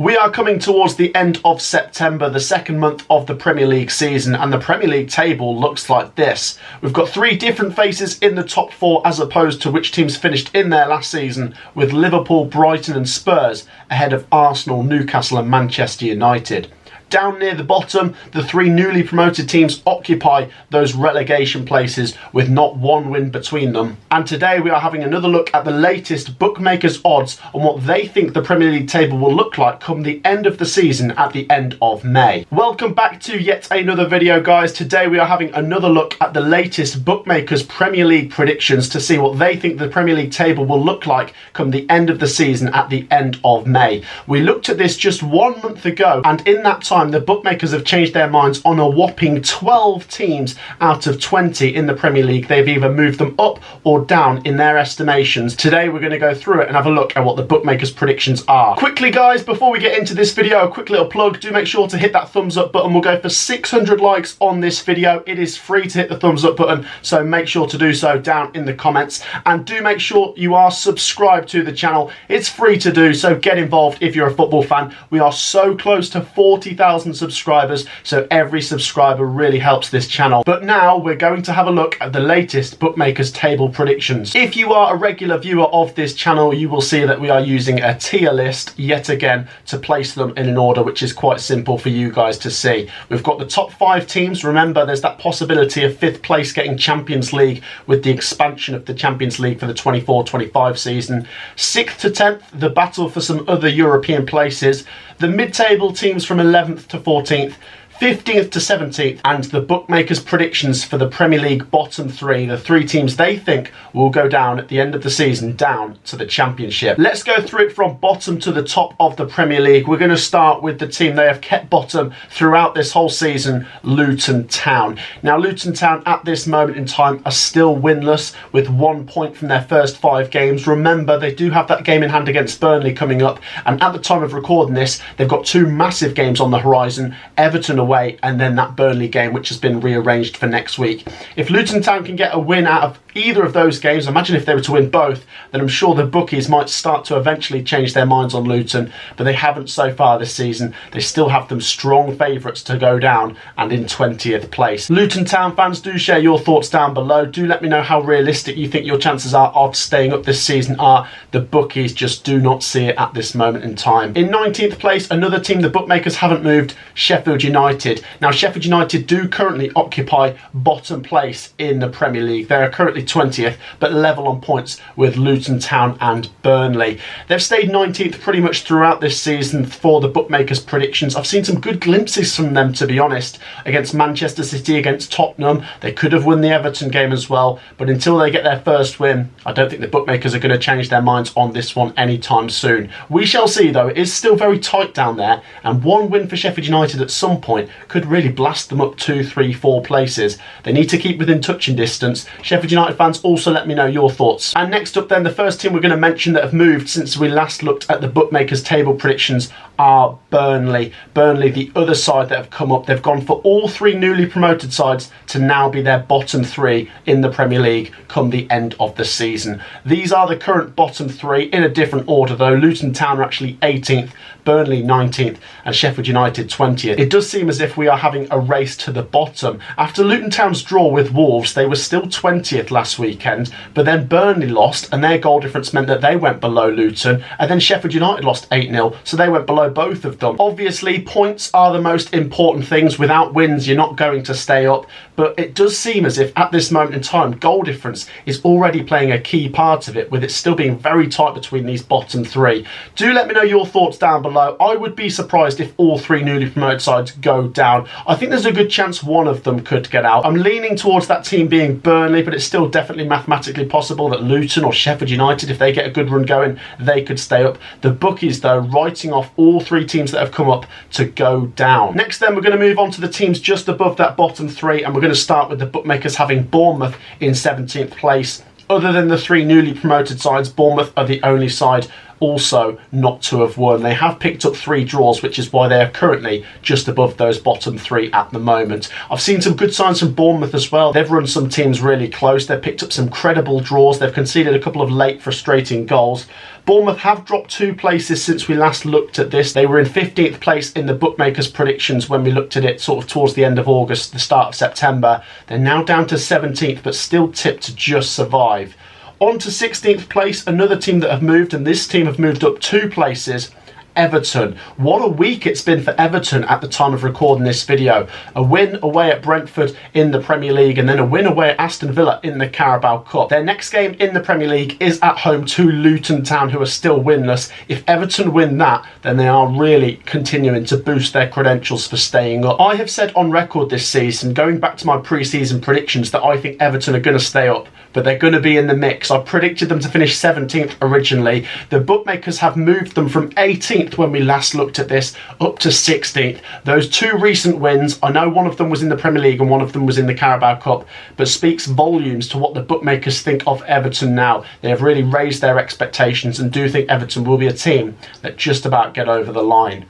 We are coming towards the end of September, the second month of the Premier League season, and the Premier League table looks like this. We've got three different faces in the top four as opposed to which teams finished in there last season, with Liverpool, Brighton and Spurs ahead of Arsenal, Newcastle and Manchester United. Down near the bottom, the three newly promoted teams occupy those relegation places with not one win between them. And today we are having another look at the latest bookmakers' odds on what they think the Premier League table will look like come the end of the season at the end of May. Welcome back to yet another video, guys. Today we are having another look at the latest bookmakers' Premier League predictions to see what they think the Premier League table will look like come the end of the season at the end of May. We looked at this just 1 month ago, and in that time the bookmakers have changed their minds on a whopping 12 teams out of 20 in the Premier League. They've either moved them up or down in their estimations. Today we're going to go through it and have a look at what the bookmakers' predictions are. Quickly, guys, before we get into this video, a quick little plug. Do make sure to hit that thumbs up button. We'll go for 600 likes on this video. It is free to hit the thumbs up button, so make sure to do so down in the comments. And do make sure you are subscribed to the channel. It's free to do, so get involved if you're a football fan. We are so close to 40,000 subscribers, so every subscriber really helps this channel. But now we're going to have a look at the latest bookmakers table predictions. If you are a regular viewer of this channel, you will see that we are using a tier list yet again to place them in an order which is quite simple for you guys to see. We've got the top 5 teams. Remember, there's that possibility of 5th place getting Champions League with the expansion of the Champions League for the 24-25 season. 6th to 10th, the battle for some other European places. The mid-table teams from 11th to 14th, 15th to 17th, and the bookmakers' predictions for the Premier League bottom 3, the 3 teams they think will go down at the end of the season, down to the Championship. Let's go through it from bottom to the top of the Premier League. We're going to start with the team they have kept bottom throughout this whole season, Luton Town. Now, Luton Town at this moment in time are still winless with 1 point from their first 5 games. Remember, they do have that game in hand against Burnley coming up, and at the time of recording this, they've got 2 massive games on the horizon, Everton away and then that Burnley game which has been rearranged for next week. If Luton Town can get a win out of either of those games, imagine if they were to win both, then I'm sure the bookies might start to eventually change their minds on Luton, but they haven't so far this season. They still have them strong favourites to go down and in 20th place. Luton Town fans, do share your thoughts down below. Do let me know how realistic you think your chances are of staying up this season are. The bookies just do not see it at this moment in time. In 19th place, another team the bookmakers haven't moved, Sheffield United. Now, Sheffield United do currently occupy bottom place in the Premier League. They are currently 20th, but level on points with Luton Town and Burnley. They've stayed 19th pretty much throughout this season for the bookmakers' predictions. I've seen some good glimpses from them, to be honest, against Manchester City, against Tottenham. They could have won the Everton game as well, but until they get their first win, I don't think the bookmakers are going to change their minds on this one anytime soon. We shall see, though. It is still very tight down there, and one win for Sheffield United at some point could really blast them up 2, 3, 4 places. They need to keep within touching distance. Sheffield United fans, also let me know your thoughts. And next up then, the first team we're going to mention that have moved since we last looked at the bookmakers table predictions are Burnley. Burnley, the other side that have come up. They've gone for all 3 newly promoted sides to now be their bottom 3 in the Premier League come the end of the season. These are the current bottom 3 in a different order though. Luton Town are actually 18th, Burnley 19th and Sheffield United 20th. It does seem as if we are having a race to the bottom. After Luton Town's draw with Wolves, they were still 20th last weekend, but then Burnley lost and their goal difference meant that they went below Luton, and then Sheffield United lost 8-0, so they went below both of them. Obviously, points are the most important things. Without wins, you're not going to stay up, but it does seem as if at this moment in time, goal difference is already playing a key part of it, with it still being very tight between these bottom 3. Do let me know your thoughts down below. I would be surprised if all 3 newly promoted sides go down. I think there's a good chance one of them could get out. I'm leaning towards that team being Burnley, but it's still definitely mathematically possible that Luton or Sheffield United, if they get a good run going, they could stay up. The bookies, though, writing off all 3 teams that have come up to go down. Next then, we're going to move on to the teams just above that bottom 3, and we're going to start with the bookmakers having Bournemouth in 17th place. Other than the 3 newly promoted sides, Bournemouth are the only side also not to have won. They have picked up 3 draws, which is why they are currently just above those bottom 3 at the moment. I've seen some good signs from Bournemouth as well. They've run some teams really close. They've picked up some credible draws. They've conceded a couple of late frustrating goals. Bournemouth have dropped 2 places since we last looked at this. They were in 15th place in the bookmakers' predictions when we looked at it sort of towards the end of August, the start of September. They're now down to 17th, but still tipped to just survive. On to 16th place, another team that have moved, and this team have moved up 2 places. Everton. What a week it's been for Everton at the time of recording this video. A win away at Brentford in the Premier League, and then a win away at Aston Villa in the Carabao Cup. Their next game in the Premier League is at home to Luton Town, who are still winless. If Everton win that, then they are really continuing to boost their credentials for staying up. I have said on record this season, going back to my pre-season predictions, that I think Everton are going to stay up, but they're going to be in the mix. I predicted them to finish 17th originally. The bookmakers have moved them from 18th when we last looked at this up to 16th. Those 2 recent wins, I know one of them was in the Premier League and one of them was in the Carabao Cup, but speaks volumes to what the bookmakers think of Everton now. They have really raised their expectations and do think Everton will be a team that just about get over the line.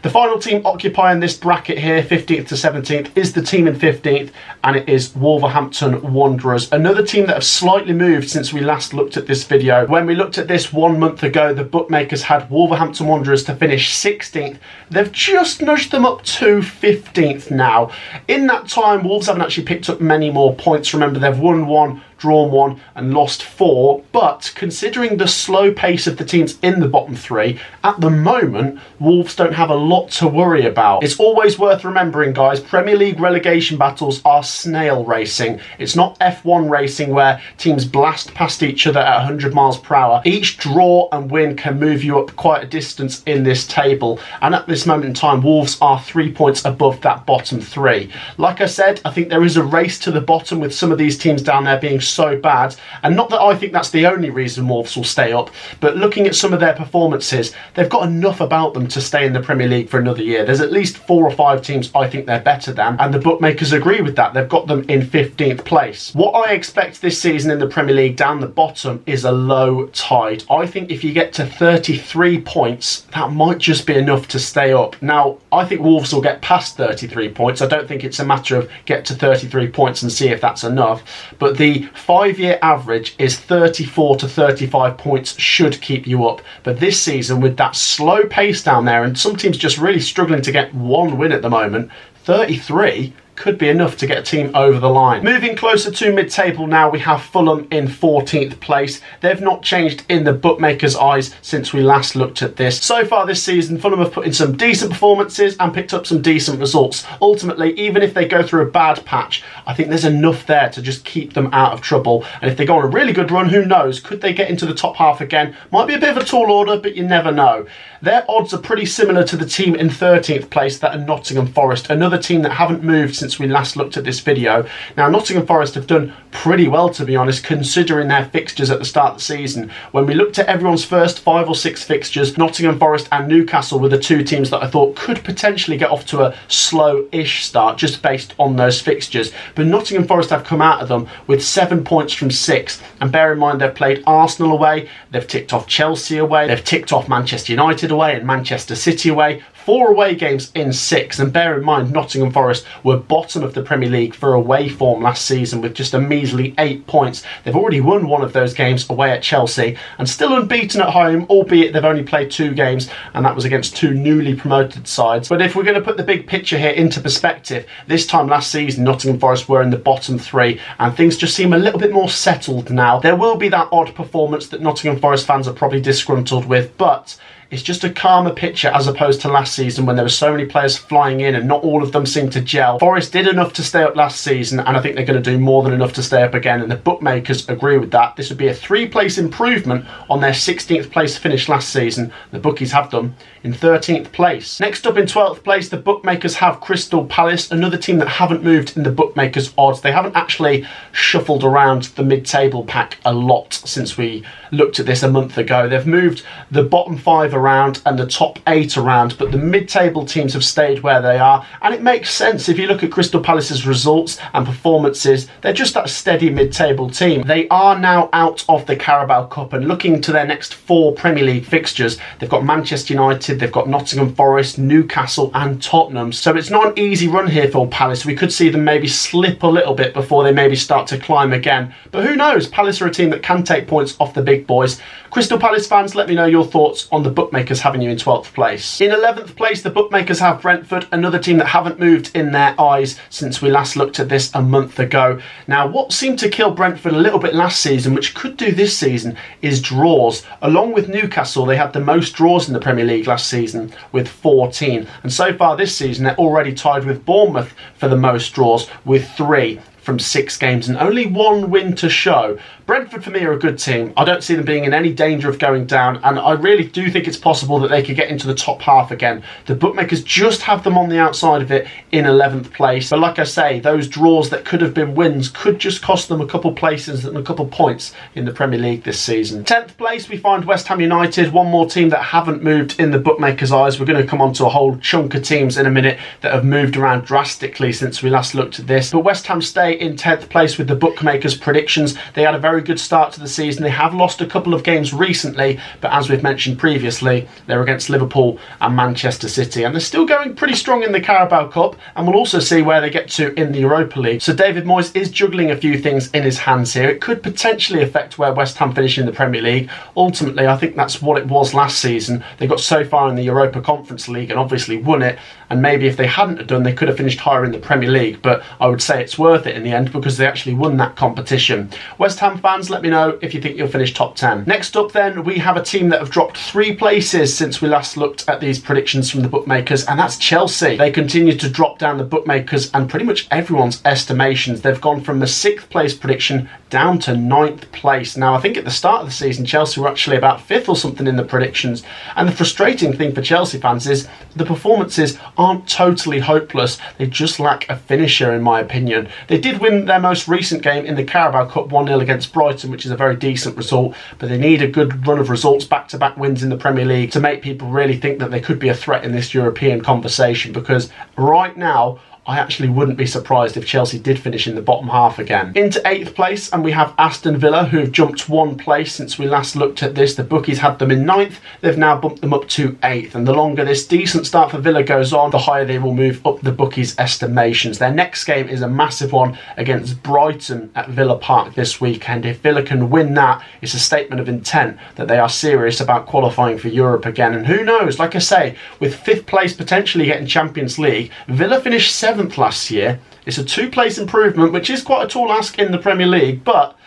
The final team occupying this bracket here, 15th to 17th, is the team in 15th, and it is Wolverhampton Wanderers. Another team that have slightly moved since we last looked at this video. When we looked at this 1 month ago, the bookmakers had Wolverhampton Wanderers to finish 16th. They've just nudged them up to 15th now. In that time, Wolves haven't actually picked up many more points. Remember, they've won 1, drawn 1 and lost 4, but considering the slow pace of the teams in the bottom 3, at the moment Wolves don't have a lot to worry about. It's always worth remembering, guys, Premier League relegation battles are snail racing. It's not F1 racing where teams blast past each other at 100 miles per hour. Each draw and win can move you up quite a distance in this table, and at this moment in time Wolves are 3 points above that bottom 3. Like I said, I think there is a race to the bottom with some of these teams down there being so bad, and not that I think that's the only reason Wolves will stay up, but looking at some of their performances, they've got enough about them to stay in the Premier League for another year. There's at least 4 or 5 teams I think they're better than, and the bookmakers agree with that. They've got them in 15th place. What I expect this season in the Premier League down the bottom is a low tide. I think if you get to 33 points, that might just be enough to stay up. Now, I think Wolves will get past 33 points. I don't think it's a matter of get to 33 points and see if that's enough, but the 5-year average is 34 to 35 points should keep you up. But this season, with that slow pace down there and some teams just really struggling to get 1 win at the moment, 33 could be enough to get a team over the line. Moving closer to mid-table now, we have Fulham in 14th place. They've not changed in the bookmakers' eyes since we last looked at this. So far this season, Fulham have put in some decent performances and picked up some decent results. Ultimately, even if they go through a bad patch, I think there's enough there to just keep them out of trouble. And if they go on a really good run, who knows? Could they get into the top half again? Might be a bit of a tall order, but you never know. Their odds are pretty similar to the team in 13th place, that are Nottingham Forest, another team that haven't moved since we last looked at this video. Now, Nottingham Forest have done pretty well, to be honest, considering their fixtures at the start of the season. When we looked at everyone's first 5 or 6 fixtures, Nottingham Forest and Newcastle were the 2 teams that I thought could potentially get off to a slow-ish start just based on those fixtures. But Nottingham Forest have come out of them with 7 points from 6, and bear in mind they've played Arsenal away, they've ticked off Chelsea away, they've ticked off Manchester United away and Manchester City away. 4 away games in 6, and bear in mind Nottingham Forest were bottom of the Premier League for away form last season with just a measly 8 points. They've already won 1 of those games away at Chelsea and still unbeaten at home, albeit they've only played 2 games, and that was against 2 newly promoted sides. But if we're going to put the big picture here into perspective, this time last season Nottingham Forest were in the bottom 3 and things just seem a little bit more settled now. There will be that odd performance that Nottingham Forest fans are probably disgruntled with, but it's just a calmer picture as opposed to last season when there were so many players flying in and not all of them seemed to gel. Forest did enough to stay up last season, and I think they're going to do more than enough to stay up again, and the bookmakers agree with that. This would be a 3-place improvement on their 16th place finish last season. The bookies have them in 13th place. Next up in 12th place, the bookmakers have Crystal Palace, another team that haven't moved in the bookmakers' odds. They haven't actually shuffled around the mid-table pack a lot since we looked at this a month ago. They've moved the bottom 5 around around and the top 8 around, but the mid-table teams have stayed where they are, and it makes sense. If you look at Crystal Palace's results and performances, they're just that steady mid-table team. They are now out of the Carabao Cup and looking to their next 4 Premier League fixtures. They've got Manchester United, they've got Nottingham Forest, Newcastle and Tottenham. So it's not an easy run here for Palace. We could see them maybe slip a little bit before they maybe start to climb again. But who knows? Palace are a team that can take points off the big boys. Crystal Palace fans, let me know your thoughts on the bookmakers having you in 12th place. In 11th place, the bookmakers have Brentford, another team that haven't moved in their eyes since we last looked at this a month ago. Now, what seemed to kill Brentford a little bit last season, which could do this season, is draws. Along with Newcastle, they had the most draws in the Premier League last season with 14. And so far this season, they're already tied with Bournemouth for the most draws with 3 from 6 games and only 1 win to show. Brentford for me are a good team. I don't see them being in any danger of going down, and I really do think it's possible that they could get into the top half again. The bookmakers just have them on the outside of it in 11th place. But like I say, those draws that could have been wins could just cost them a couple places and a couple points in the Premier League this season. 10th place, we find West Ham United, one more team that haven't moved in the bookmakers' eyes. We're going to come on to a whole chunk of teams in a minute that have moved around drastically since we last looked at this. But West Ham stay in 10th place with the bookmakers' predictions. They had a very good start to the season. They have lost a couple of games recently, but as we've mentioned previously, they're against Liverpool and Manchester City, and they're still going pretty strong in the Carabao Cup, and we'll also see where they get to in the Europa League. So David Moyes is juggling a few things in his hands here. It could potentially affect where West Ham finish in the Premier League. Ultimately, I think that's what it was last season. They got so far in the Europa Conference League and obviously won it, and maybe if they hadn't have done, they could have finished higher in the Premier League, but I would say it's worth it in the end because they actually won that competition. West Ham fans, let me know if you think you'll finish top 10. Next up then, we have a team that have dropped 3 places since we last looked at these predictions from the bookmakers, and that's Chelsea. They continue to drop down the bookmakers and pretty much everyone's estimations. They've gone from the 6th place prediction down to 9th place. Now, I think at the start of the season, Chelsea were actually about 5th or something in the predictions, and the frustrating thing for Chelsea fans is the performances aren't totally hopeless. They just lack a finisher, in my opinion. They did win their most recent game in the Carabao Cup 1-0 against Brighton, which is a very decent result, but they need a good run of results, back-to-back wins in the Premier League, to make people really think that they could be a threat in this European conversation, because right now, I actually wouldn't be surprised if Chelsea did finish in the bottom half again. Into 8th place, and we have Aston Villa, who have jumped 1 place since we last looked at this. The bookies had them in 9th. They've now bumped them up to 8th. And the longer this decent start for Villa goes on, the higher they will move up the bookies' estimations. Their next game is a massive one against Brighton at Villa Park this weekend. If Villa can win that, it's a statement of intent that they are serious about qualifying for Europe again. And who knows, like I say, with 5th place potentially getting Champions League, Villa finished 7th last year. It's a 2-place improvement, which is quite a tall ask in the Premier League, but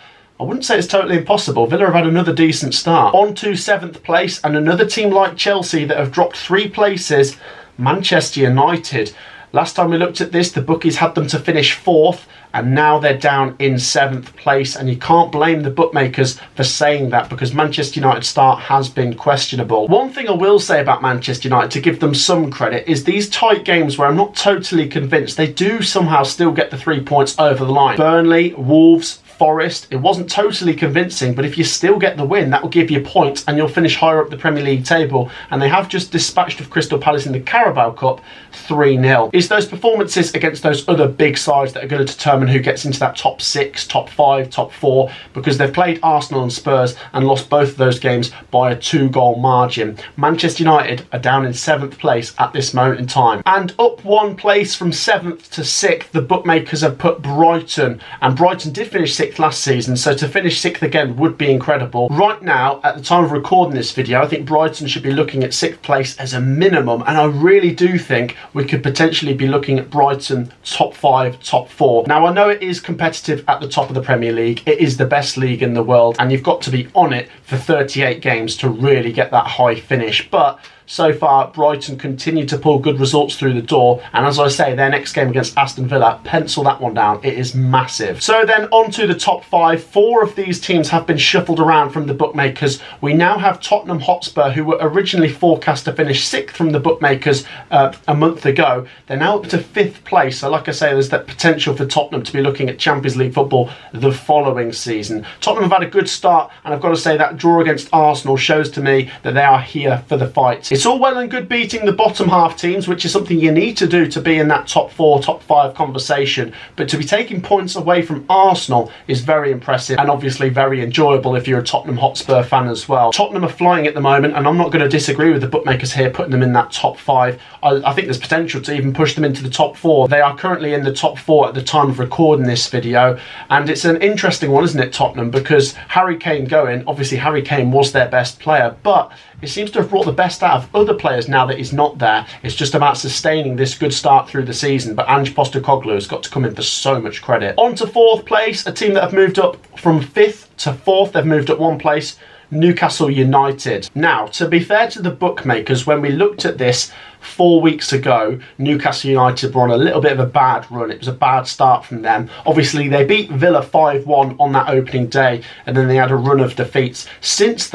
I wouldn't say it's totally impossible. Villa have had another decent start. On to 7th place, and another team like Chelsea that have dropped 3 places, Manchester United. Last time we looked at this, the bookies had them to finish 4th, and now they're down in 7th place, and you can't blame the bookmakers for saying that because Manchester United's start has been questionable. One thing I will say about Manchester United, to give them some credit, is these tight games where I'm not totally convinced, they do somehow still get the 3 points over the line. Burnley, Wolves, Forest, it wasn't totally convincing, but if you still get the win, that will give you points and you'll finish higher up the Premier League table. And they have just dispatched of Crystal Palace in the Carabao Cup 3-0. It's those performances against those other big sides that are going to determine who gets into that top 6, top 5, top 4, because they've played Arsenal and Spurs and lost both of those games by a 2-goal margin. Manchester United are down in 7th place at this moment in time. And up 1 place from 7th to 6th, the bookmakers have put Brighton, and Brighton did finish 6th last season, so to finish 6th again would be incredible. Right now, at the time of recording this video, I think Brighton should be looking at 6th place as a minimum, and I really do think we could potentially be looking at Brighton top 5, top 4. Now, I know it is competitive at the top of the Premier League. It is the best league in the world, and you've got to be on it for 38 games to really get that high finish, but so far Brighton continue to pull good results through the door, and as I say, their next game against Aston Villa, pencil that one down, it is massive. So then on to the top 5. 4 of these teams have been shuffled around from the bookmakers. We now have Tottenham Hotspur, who were originally forecast to finish 6th from the bookmakers a month ago. They're now up to 5th place, so like I say, there's that potential for Tottenham to be looking at Champions League football the following season. Tottenham have had a good start, and I've got to say that draw against Arsenal shows to me that they are here for the fight. It's all well and good beating the bottom half teams, which is something you need to do to be in that top 4, top 5 conversation, but to be taking points away from Arsenal is very impressive and obviously very enjoyable if you're a Tottenham Hotspur fan as well. Tottenham are flying at the moment, and I'm not going to disagree with the bookmakers here putting them in that top 5. I think there's potential to even push them into the top 4. They are currently in the top 4 at the time of recording this video, and it's an interesting one, isn't it, Tottenham, because Harry Kane going, obviously Harry Kane was their best player, but it seems to have brought the best out of other players now that he's not there. It's just about sustaining this good start through the season, but Ange Postecoglou has got to come in for so much credit. On to 4th place, a team that have moved up from 5th to 4th. They've moved up 1 place. Newcastle United. Now, to be fair to the bookmakers, when we looked at this 4 weeks ago, Newcastle United were on a little bit of a bad run. It was a bad start from them. Obviously, they beat Villa 5-1 on that opening day, and then they had a run of defeats. Since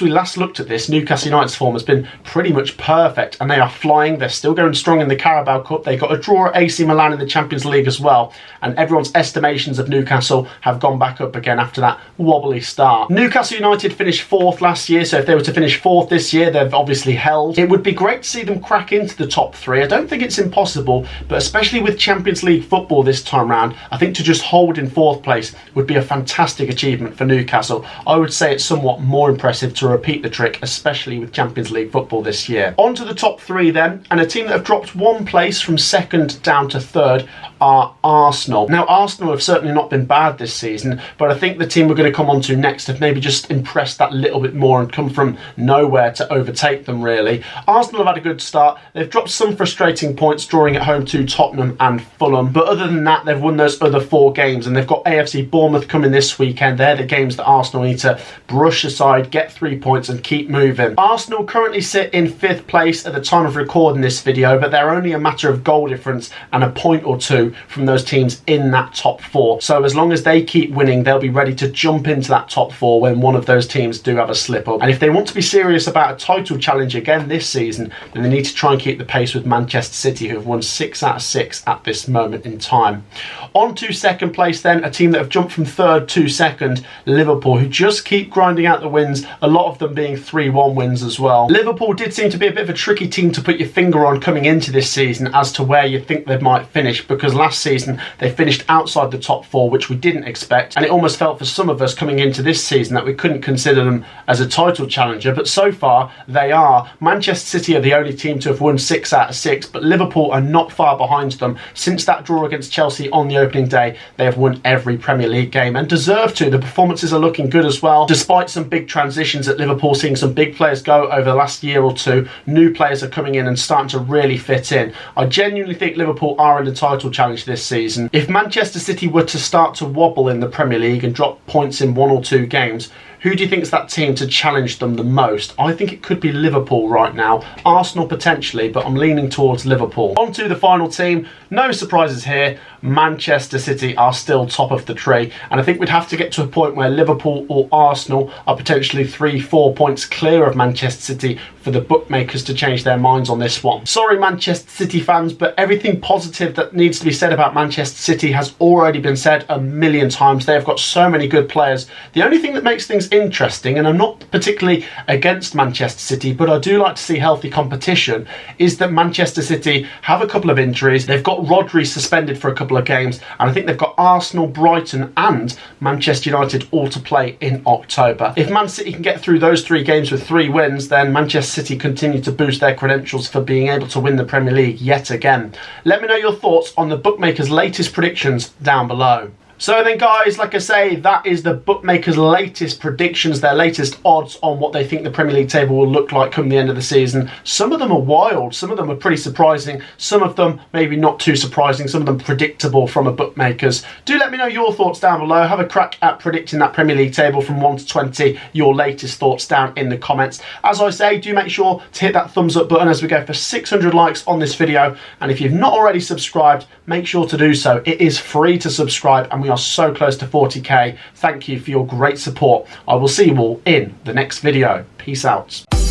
we last looked at this, Newcastle United's form has been pretty much perfect, and they are flying. They're still going strong in the Carabao Cup. They got a draw at AC Milan in the Champions League as well, and everyone's estimations of Newcastle have gone back up again after that wobbly start. Newcastle United finished 4th last year, so if they were to finish 4th this year, they've obviously held. It would be great to see them crack into the top 3. I don't think it's impossible, but especially with Champions League football this time round, I think to just hold in 4th place would be a fantastic achievement for Newcastle. I would say it's somewhat more impressive to repeat the trick, especially with Champions League football this year. On to the top 3 then, and a team that have dropped 1 place from 2nd down to 3rd are Arsenal. Now, Arsenal have certainly not been bad this season, but I think the team we're going to come on to next have maybe just impressed that little bit more and come from nowhere to overtake them, really. Arsenal have had a good start. They've dropped some frustrating points, drawing at home to Tottenham and Fulham, but other than that, they've won those other 4 games, and they've got AFC Bournemouth coming this weekend. They're the games that Arsenal need to brush aside, get 3 points and keep moving. Arsenal currently sit in 5th place at the time of recording this video, but they're only a matter of goal difference and a point or 2 from those teams in that top 4. So as long as they keep winning, they'll be ready to jump into that top 4 when one of those teams do have a slip up. And if they want to be serious about a title challenge again this season, then they need to try and keep the pace with Manchester City, who have won 6 out of 6 at this moment in time. On to 2nd place then, a team that have jumped from 3rd to 2nd, Liverpool, who just keep grinding out the wins, a lot of them being 3-1 wins as well. Liverpool did seem to be a bit of a tricky team to put your finger on coming into this season as to where you think they might finish, because last season they finished outside the top 4, which we didn't expect, and it almost felt for some of us coming into this season that we couldn't consider them as a title challenger, but so far they are. Manchester City are the only team to have won 6 out of 6, but Liverpool are not far behind them. Since that draw against Chelsea on the opening day, they have won every Premier League game and deserve to. The performances are looking good as well. Despite some big transitions at Liverpool, seeing some big players go over the last year or 2, new players are coming in and starting to really fit in. I genuinely think Liverpool are in the title challenge this season. If Manchester City were to start to wobble in the Premier League and drop points in 1 or 2 games, who do you think is that team to challenge them the most? I think it could be Liverpool right now. Arsenal potentially, but I'm leaning towards Liverpool. On to the final team. No surprises here. Manchester City are still top of the tree, and I think we'd have to get to a point where Liverpool or Arsenal are potentially 3-4 points clear of Manchester City for the bookmakers to change their minds on this one. Sorry, Manchester City fans, but everything positive that needs to be said about Manchester City has already been said a million times. They have got so many good players. The only thing that makes things interesting, and I'm not particularly against Manchester City, but I do like to see healthy competition, is that Manchester City have a couple of injuries. They've got Rodri suspended for a couple of games, and I think they've got Arsenal, Brighton and Manchester United all to play in October. If Man City can get through those 3 games with 3 wins, then Manchester City continue to boost their credentials for being able to win the Premier League yet again. Let me know your thoughts on the bookmakers' latest predictions down below. So then guys, like I say, that is the bookmakers' latest predictions, their latest odds on what they think the Premier League table will look like come the end of the season. Some of them are wild, some of them are pretty surprising, some of them maybe not too surprising, some of them predictable from a bookmakers. Do let me know your thoughts down below. Have a crack at predicting that Premier League table from 1 to 20, your latest thoughts down in the comments. As I say, do make sure to hit that thumbs up button as we go for 600 likes on this video, and if you've not already subscribed, make sure to do so. It is free to subscribe and we are so close to 40k. Thank you for your great support. I will see you all in the next video. Peace out.